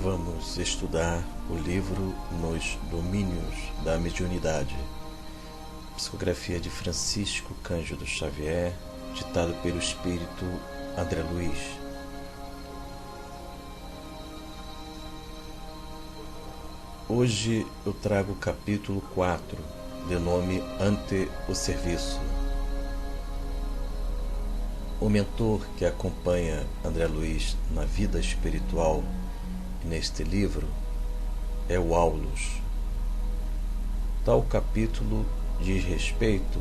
Vamos estudar o livro Nos Domínios da Mediunidade, psicografia de Francisco Cândido Xavier, ditado pelo espírito André Luiz. Hoje eu trago o capítulo 4, de nome Ante o Serviço. O mentor que acompanha André Luiz na vida espiritual neste livro é o Aulus. Tal capítulo diz respeito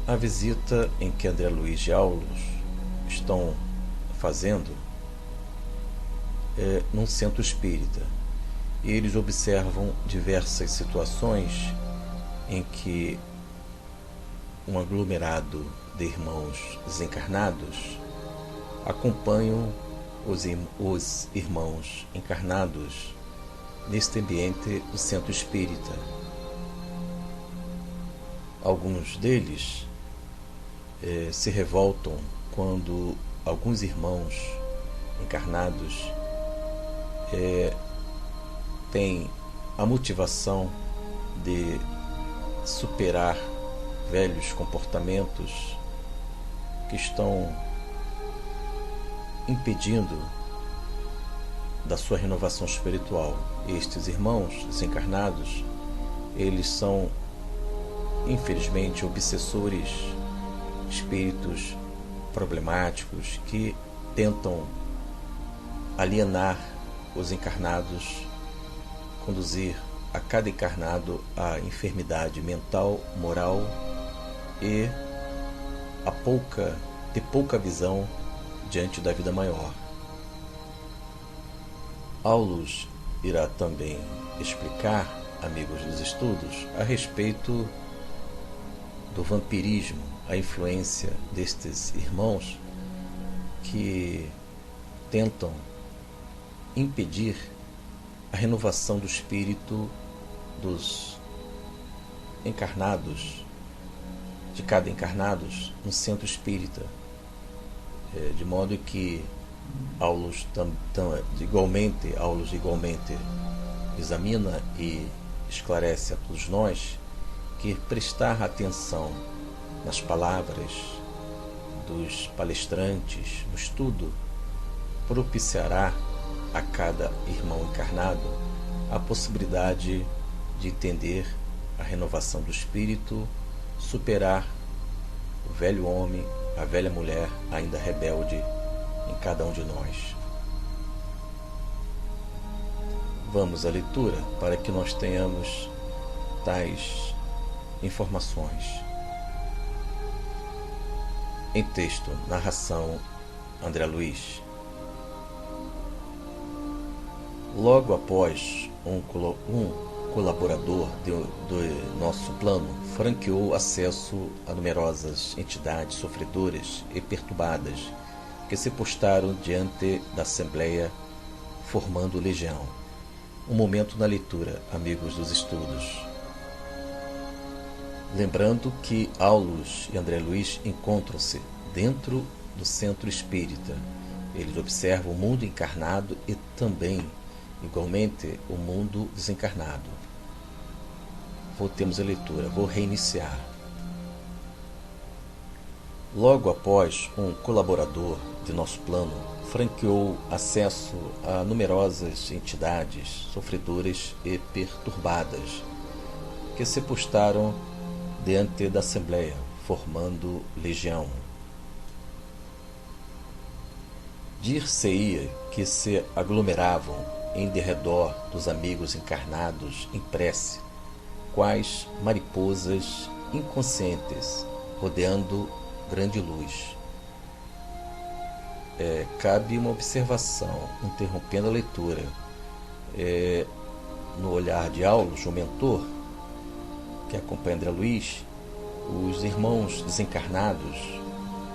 à visita em que André Luiz e Aulus estão fazendo num centro espírita. E eles observam diversas situações em que um aglomerado de irmãos desencarnados acompanham os irmãos encarnados neste ambiente do centro espírita. Alguns deles se revoltam quando alguns irmãos encarnados têm a motivação de superar velhos comportamentos que estão impedindo da sua renovação espiritual. Estes irmãos desencarnados, eles são, infelizmente, obsessores, espíritos problemáticos que tentam alienar os encarnados, conduzir a cada encarnado à enfermidade mental, moral e ter pouca visão diante da vida maior. Aulus irá também explicar, amigos dos estudos, a respeito do vampirismo, a influência destes irmãos que tentam impedir a renovação do espírito dos encarnados, de cada encarnado, no centro espírita, de modo que Aulus igualmente examina e esclarece a todos nós que prestar atenção nas palavras dos palestrantes no estudo propiciará a cada irmão encarnado a possibilidade de entender a renovação do espírito, superar o velho homem, a velha mulher ainda rebelde em cada um de nós. Vamos à leitura para que nós tenhamos tais informações. Em texto, narração André Luiz. Logo após um colaborador do nosso plano franqueou acesso a numerosas entidades sofredoras e perturbadas que se postaram diante da Assembleia, formando legião. Um momento na leitura, amigos dos estudos. Lembrando que Aulus e André Luiz encontram-se dentro do centro espírita. Eles observam o mundo encarnado e também, igualmente, o mundo desencarnado. Voltemos à leitura, vou reiniciar. Logo após um colaborador de nosso plano franqueou acesso a numerosas entidades sofredoras e perturbadas que se postaram diante da Assembleia, formando legião. Dir-se-ia que se aglomeravam em derredor dos amigos encarnados em prece, quais mariposas inconscientes rodeando grande luz. Cabe uma observação, interrompendo a leitura. No olhar de Aulus, o mentor que acompanha André Luiz, os irmãos desencarnados,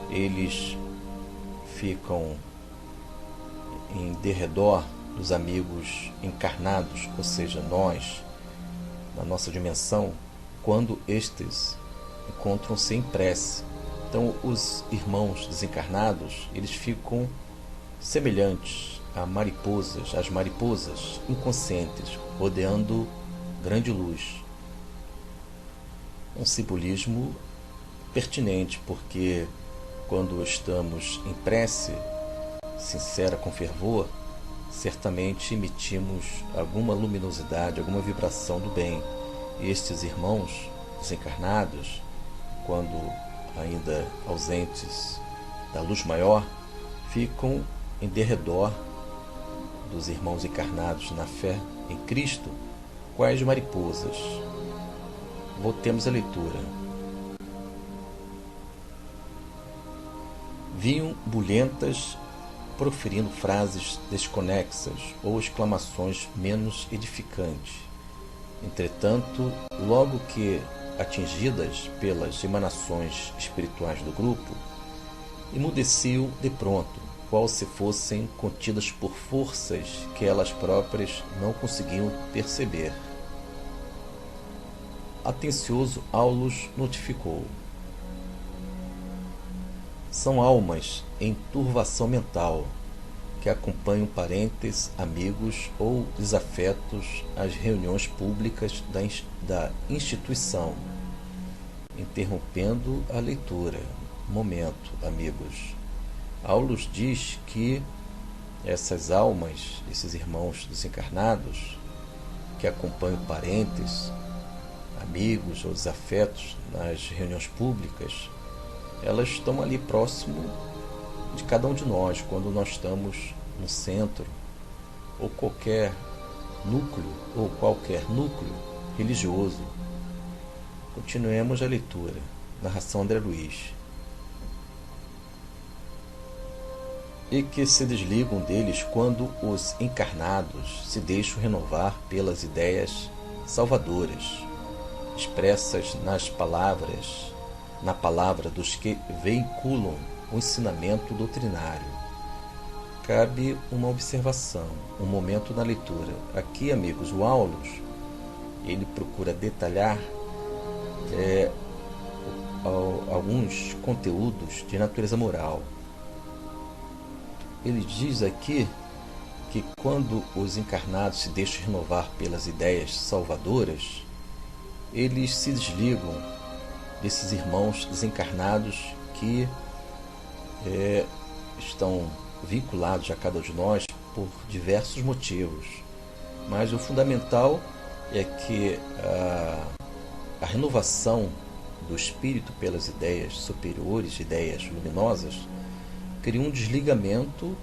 eles ficam em derredor dos amigos encarnados, ou seja, nós, na nossa dimensão, quando estes encontram-se em prece. Então, os irmãos desencarnados, eles ficam semelhantes as mariposas inconscientes rodeando grande luz. Um simbolismo pertinente, porque quando estamos em prece sincera com fervor, certamente emitimos alguma luminosidade, alguma vibração do bem. E estes irmãos desencarnados, quando ainda ausentes da luz maior, ficam em derredor dos irmãos encarnados na fé em Cristo, quais mariposas. Voltemos à leitura. Vinham bulhentas proferindo frases desconexas ou exclamações menos edificantes. Entretanto, logo que atingidas pelas emanações espirituais do grupo, emudeciam de pronto, qual se fossem contidas por forças que elas próprias não conseguiam perceber. Atencioso Aulus notificou: são almas em turvação mental, que acompanham parentes, amigos ou desafetos às reuniões públicas da instituição. Interrompendo a leitura. Momento, amigos. Aulus diz que essas almas, esses irmãos desencarnados, que acompanham parentes, amigos ou desafetos nas reuniões públicas, elas estão ali próximo de cada um de nós, quando nós estamos no centro ou qualquer núcleo religioso. Continuemos a leitura. Narração André Luiz. E que se desligam deles quando os encarnados se deixam renovar pelas ideias salvadoras, expressas na palavra dos que veiculam o ensinamento doutrinário. Cabe uma observação, um momento na leitura. Aqui, amigos, o Aulus, ele procura detalhar alguns conteúdos de natureza moral. Ele diz aqui que quando os encarnados se deixam renovar pelas ideias salvadoras, eles se desligam desses irmãos desencarnados que estão vinculados a cada um de nós por diversos motivos. Mas o fundamental é que a renovação do espírito pelas ideias superiores, ideias luminosas, cria um desligamento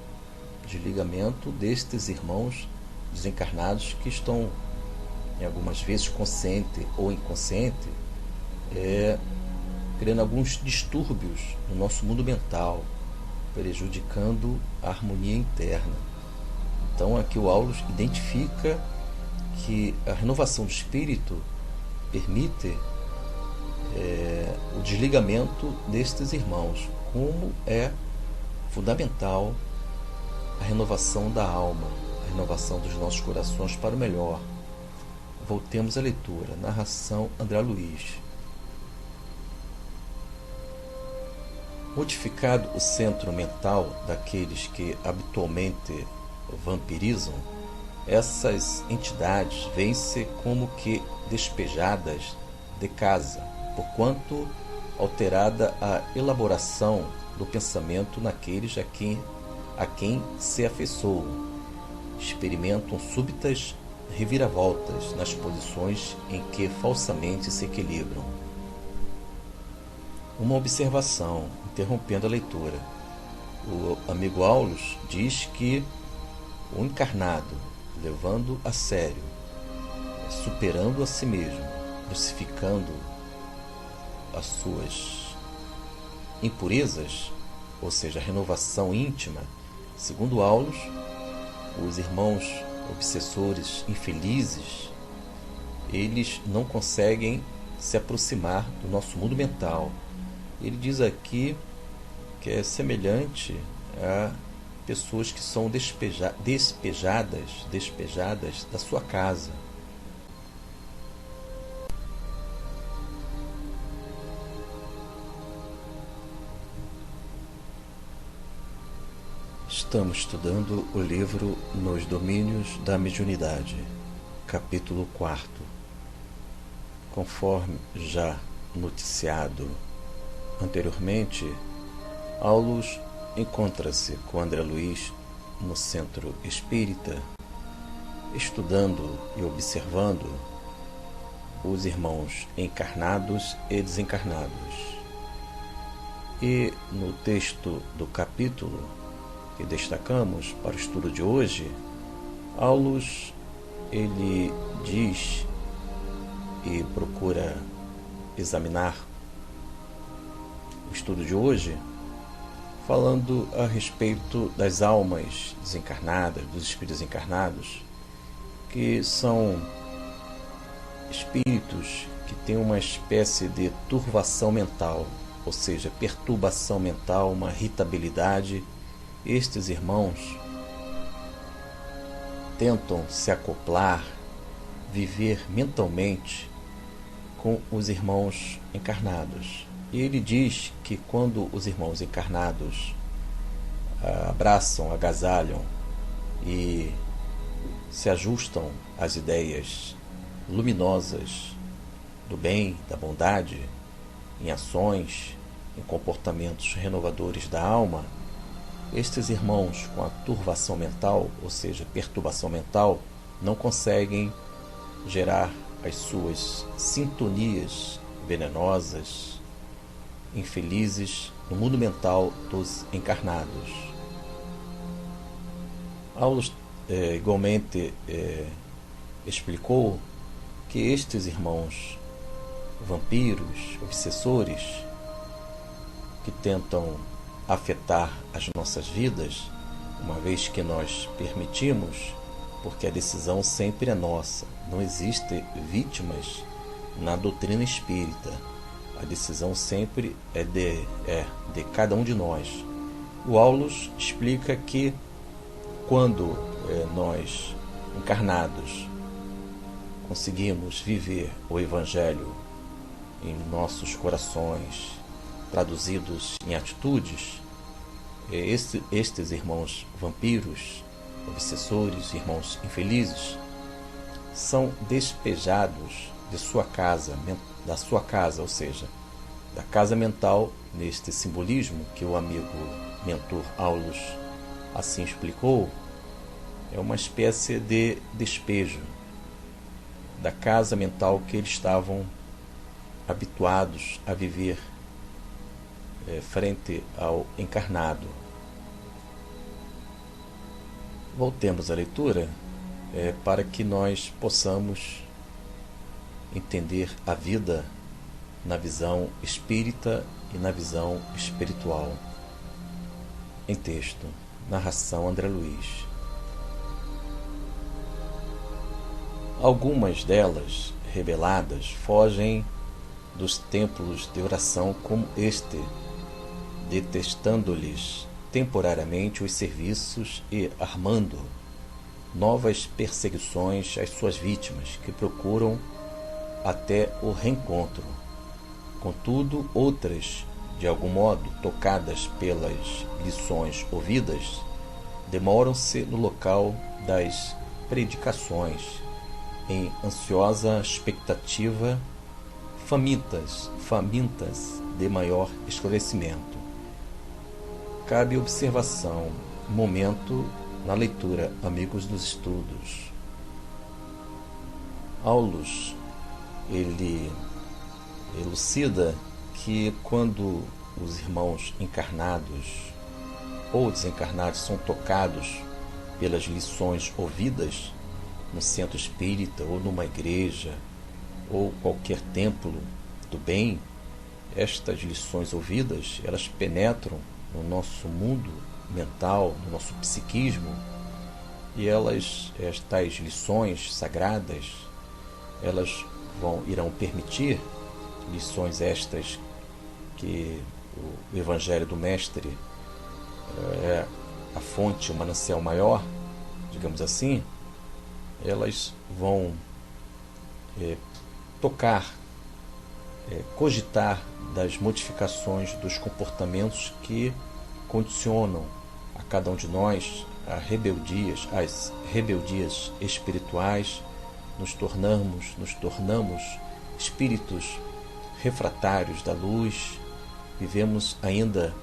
destes irmãos desencarnados que estão, em algumas vezes, consciente ou inconsciente, criando alguns distúrbios no nosso mundo mental, prejudicando a harmonia interna. Então aqui o Aulus identifica que a renovação do espírito permite o desligamento destes irmãos, como é fundamental a renovação da alma, a renovação dos nossos corações para o melhor. Voltemos à leitura. Narração André Luiz. Modificado o centro mental daqueles que habitualmente vampirizam, essas entidades vêm-se como que despejadas de casa, porquanto alterada a elaboração do pensamento naqueles a quem se afeiçoam, experimentam súbitas reviravoltas nas posições em que falsamente se equilibram. Uma observação, interrompendo a leitura. O amigo Aulus diz que o encarnado, levando a sério, superando a si mesmo, crucificando as suas impurezas, ou seja, a renovação íntima, segundo Aulus, os irmãos obsessores infelizes, eles não conseguem se aproximar do nosso mundo mental. Ele diz aqui que é semelhante a pessoas que são despejadas da sua casa. Estamos estudando o livro Nos Domínios da Mediunidade, capítulo 4. Conforme já noticiado anteriormente, Aulus encontra-se com André Luiz no centro espírita, estudando e observando os irmãos encarnados e desencarnados. E no texto do capítulo que destacamos para o estudo de hoje, Aulus ele diz e procura examinar o estudo de hoje falando a respeito das almas desencarnadas, dos espíritos encarnados, que são espíritos que têm uma espécie de turvação mental, ou seja, perturbação mental, uma irritabilidade. Estes irmãos tentam se acoplar, viver mentalmente com os irmãos encarnados. E ele diz que quando os irmãos encarnados abraçam, agasalham e se ajustam às ideias luminosas do bem, da bondade, em ações, em comportamentos renovadores da alma, estes irmãos com a turvação mental, ou seja, perturbação mental, não conseguem gerar as suas sintonias venenosas, infelizes no mundo mental dos encarnados. Aulus igualmente explicou que estes irmãos vampiros, obsessores, que tentam afetar as nossas vidas, uma vez que nós permitimos, porque a decisão sempre é nossa. Não existe vítimas na doutrina espírita. A decisão sempre é de cada um de nós. O Aulus explica que quando nós, encarnados, conseguimos viver o Evangelho em nossos corações, traduzidos em atitudes, estes irmãos vampiros, obsessores, irmãos infelizes, são despejados de sua casa, da sua casa, ou seja, da casa mental, neste simbolismo que o amigo mentor Aulus assim explicou, é uma espécie de despejo da casa mental que eles estavam habituados a viver frente ao encarnado. Voltemos à leitura para que nós possamos entender a vida na visão espírita e na visão espiritual. Em texto, narração André Luiz. Algumas delas, rebeladas, fogem dos templos de oração como este, detestando-lhes temporariamente os serviços e armando novas perseguições às suas vítimas, que procuram até o reencontro. Contudo, outras, de algum modo, tocadas pelas lições ouvidas, demoram-se no local das predicações, em ansiosa expectativa, famintas de maior esclarecimento. Cabe observação, momento na leitura, amigos dos estudos. Aulus, ele elucida que quando os irmãos encarnados ou desencarnados são tocados pelas lições ouvidas no centro espírita ou numa igreja ou qualquer templo do bem, estas lições ouvidas, elas penetram no nosso mundo mental, no nosso psiquismo, e estas lições sagradas, elas irão permitir, lições estas que o Evangelho do Mestre é a fonte, o manancial maior, digamos assim, elas vão tocar, cogitar das modificações dos comportamentos que condicionam a cada um de nós às rebeldias espirituais, nos tornamos espíritos refratários da luz, vivemos ainda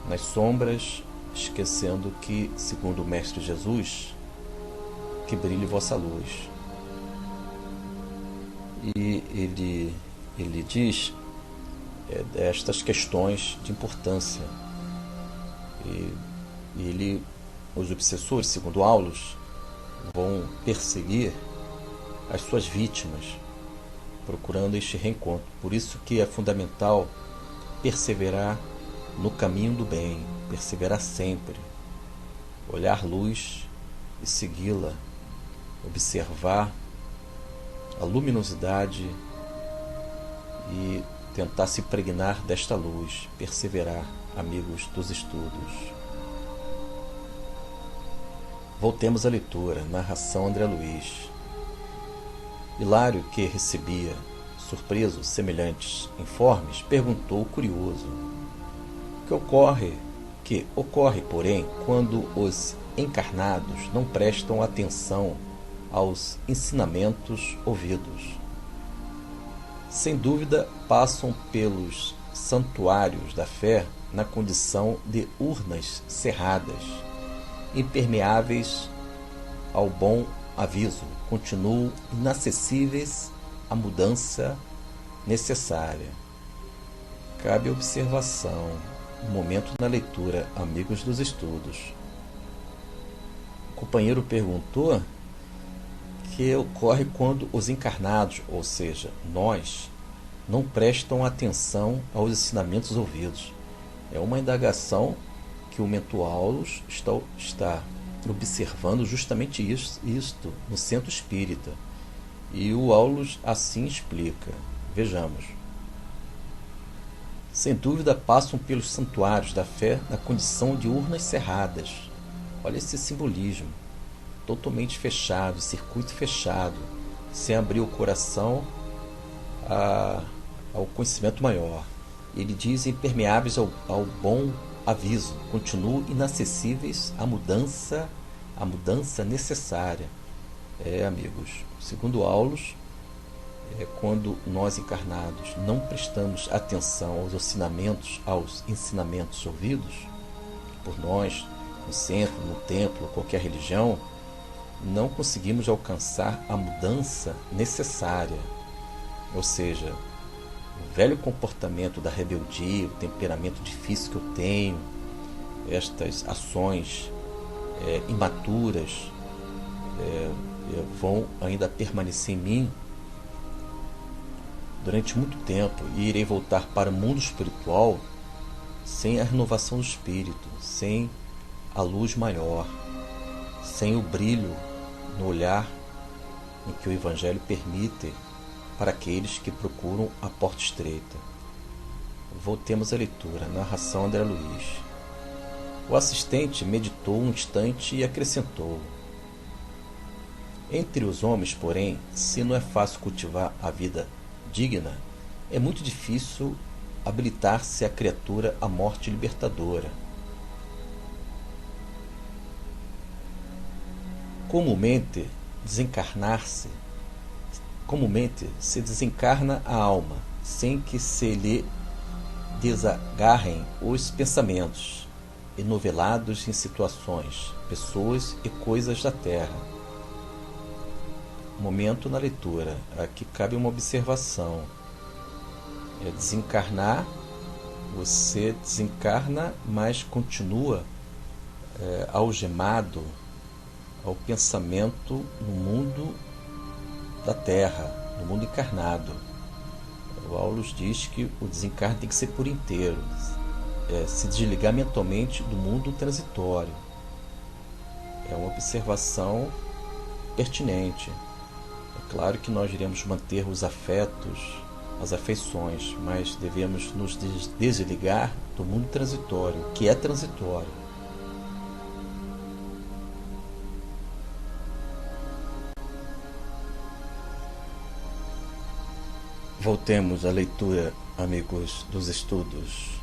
nas sombras, esquecendo que, segundo o Mestre Jesus, que brilhe vossa luz. E ele diz estas questões de importância. E os obsessores, segundo Aulus, vão perseguir as suas vítimas, procurando este reencontro. Por isso que é fundamental perseverar no caminho do bem, perseverar sempre, olhar luz e segui-la, observar a luminosidade e tentar se impregnar desta luz, perseverar, amigos dos estudos. Voltemos à leitura, narração André Luiz. Hilário, que recebia, surpreso, semelhantes informes, perguntou curioso: que ocorre, porém, quando os encarnados não prestam atenção aos ensinamentos ouvidos? Sem dúvida, passam pelos santuários da fé na condição de urnas cerradas, impermeáveis ao bom aviso, continuam inacessíveis à mudança necessária. Cabe observação, um momento na leitura, amigos dos estudos. O companheiro perguntou que ocorre quando os encarnados, ou seja, nós, não prestam atenção aos ensinamentos ouvidos. É uma indagação que o mentor Aulus está observando justamente isto no centro espírita. E o Aulus assim explica. Vejamos. Sem dúvida passam pelos santuários da fé na condição de urnas cerradas. Olha esse simbolismo. Totalmente fechado, circuito fechado, sem abrir o coração ao conhecimento maior. Ele diz impermeáveis ao bom aviso, continuam inacessíveis à mudança necessária. Amigos, segundo Aulus, quando nós encarnados não prestamos atenção aos ensinamentos ouvidos por nós, no centro, no templo, qualquer religião, não conseguimos alcançar a mudança necessária. Ou seja, o velho comportamento da rebeldia, o temperamento difícil que eu tenho, estas ações imaturas vão ainda permanecer em mim durante muito tempo, e irei voltar para o mundo espiritual sem a renovação do espírito, sem a luz maior, sem o brilho no olhar em que o Evangelho permite para aqueles que procuram a porta estreita. Voltemos à leitura, narração André Luiz. O assistente meditou um instante e acrescentou: entre os homens, porém, se não é fácil cultivar a vida digna, é muito difícil habilitar-se a criatura à morte libertadora. Comumente se desencarna a alma, sem que se lhe desagarrem os pensamentos, enovelados em situações, pessoas e coisas da terra. Momento na leitura. Aqui cabe uma observação. Desencarnar, você desencarna, mas continua algemado ao pensamento no mundo da terra, no mundo encarnado. O Aulus diz que o desencarne tem que ser por inteiro, se desligar mentalmente do mundo transitório. É uma observação pertinente. É claro que nós iremos manter os afetos, as afeições, mas devemos nos desligar do mundo transitório, que é transitório. Voltemos à leitura, amigos dos estudos.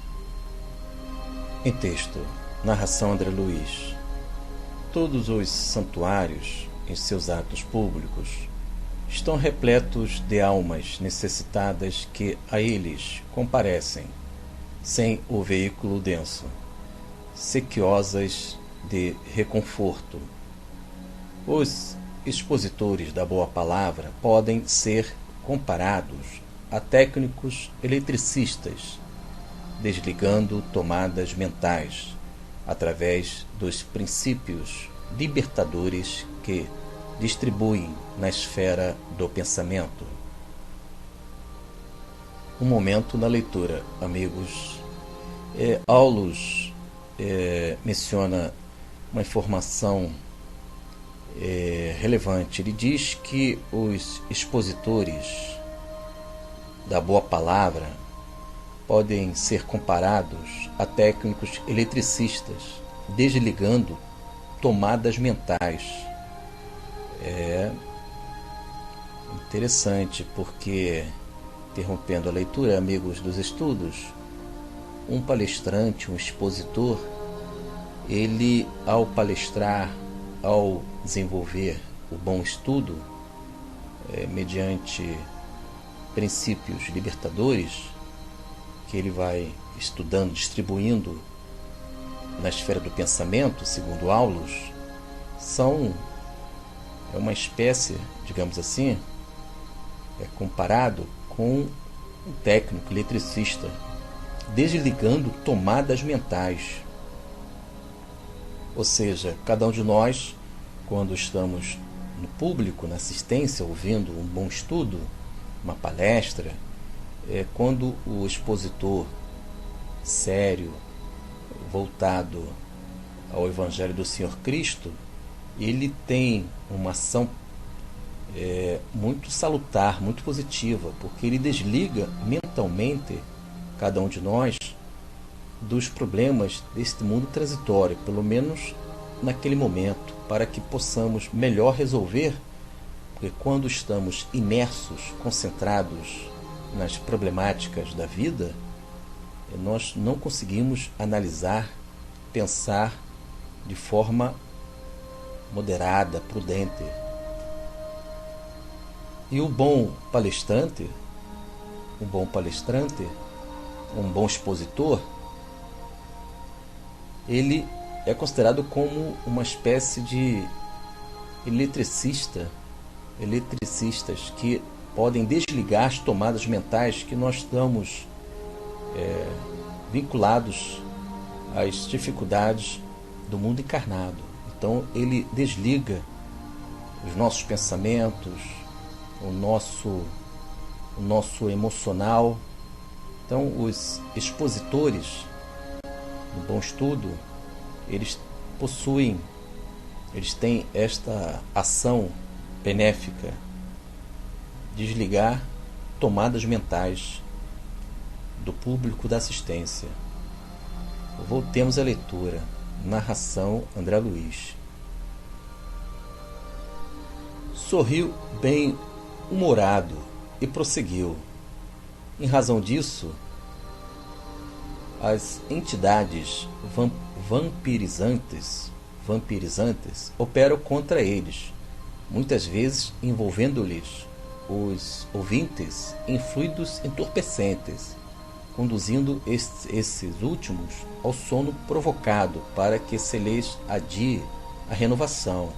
Em texto, narração André Luiz. todos os santuários, em seus atos públicos, estão repletos de almas necessitadas que a eles comparecem, sem o veículo denso, sequiosas de reconforto. Os expositores da boa palavra podem ser comparados a técnicos eletricistas, desligando tomadas mentais através dos princípios libertadores que distribuem na esfera do pensamento. Um momento na leitura, amigos. Aulus menciona uma informação relevante. Ele diz que os expositores da boa palavra podem ser comparados a técnicos eletricistas, desligando tomadas mentais. É interessante porque, interrompendo a leitura, amigos dos estudos, um palestrante, um expositor, ele, ao palestrar, ao desenvolver o bom estudo, mediante princípios libertadores, que ele vai estudando, distribuindo na esfera do pensamento, segundo Aulus, é uma espécie, digamos assim, comparado com um técnico eletricista, desligando tomadas mentais. Ou seja, cada um de nós, quando estamos no público, na assistência, ouvindo um bom estudo, uma palestra, quando o expositor sério, voltado ao Evangelho do Senhor Cristo, ele tem uma ação muito salutar, muito positiva, porque ele desliga mentalmente cada um de nós dos problemas deste mundo transitório, pelo menos naquele momento, para que possamos melhor resolver, porque quando estamos imersos, concentrados nas problemáticas da vida, nós não conseguimos analisar, pensar de forma moderada, prudente. E um bom palestrante, um bom expositor, ele é considerado como uma espécie de eletricistas que podem desligar as tomadas mentais que nós estamos vinculados às dificuldades do mundo encarnado. Então ele desliga os nossos pensamentos, o nosso emocional. Então os expositores do bom estudo, eles têm esta ação benéfica, desligar tomadas mentais do público da assistência. Voltemos à leitura. Narração André Luiz. Sorriu bem-humorado e prosseguiu. Em razão disso, as entidades vampirizantes operam contra eles, muitas vezes envolvendo-lhes os ouvintes em fluidos entorpecentes, conduzindo esses últimos ao sono provocado para que se lhes adie a renovação.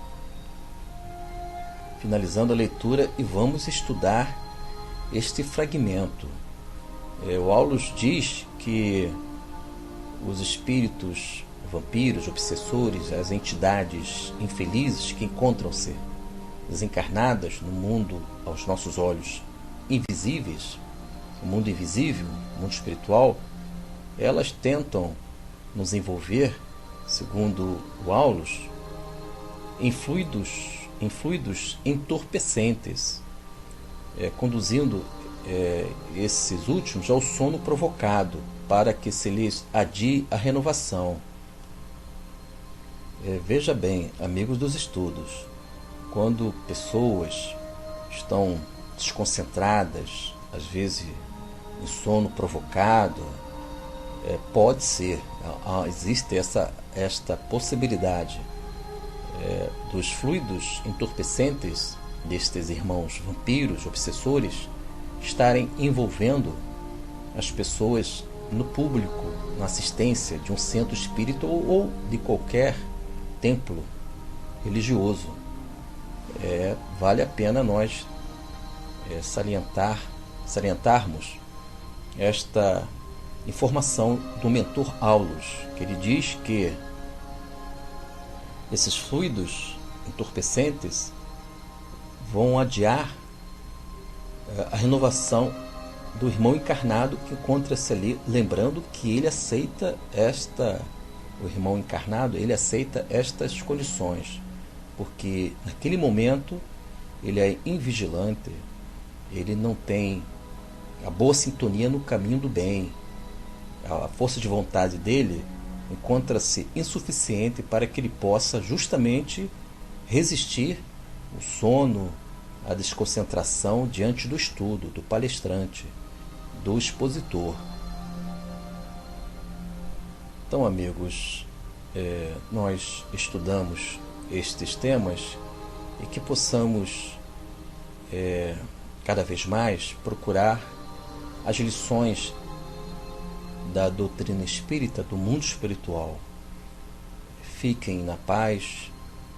Finalizando a leitura, e vamos estudar este fragmento. O Aulus diz que os espíritos vampiros, obsessores, as entidades infelizes que encontram-se desencarnadas no mundo aos nossos olhos invisíveis, o mundo invisível, o mundo espiritual, elas tentam nos envolver, segundo o Aulus, em fluidos entorpecentes, conduzindo esses últimos ao sono provocado, para que se lhes adie a renovação. Veja bem, amigos dos estudos, quando pessoas estão desconcentradas, às vezes em sono provocado, pode ser, existe esta possibilidade dos fluidos entorpecentes destes irmãos vampiros, obsessores, estarem envolvendo as pessoas no público, na assistência de um centro espírita ou de qualquer templo religioso. Vale a pena nós salientarmos esta informação do mentor Aulus, que ele diz que esses fluidos entorpecentes vão adiar a renovação do irmão encarnado que encontra-se ali, lembrando que ele aceita o irmão encarnado, ele aceita estas condições, porque naquele momento ele é invigilante, ele não tem a boa sintonia no caminho do bem, a força de vontade dele encontra-se insuficiente para que ele possa justamente resistir o sono, a desconcentração diante do estudo, do palestrante, do expositor. Então, amigos, nós estudamos estes temas e que possamos cada vez mais procurar as lições da doutrina espírita, do mundo espiritual. Fiquem na paz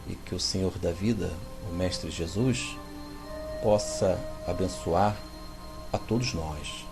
e que o Senhor da vida, o Mestre Jesus, possa abençoar a todos nós.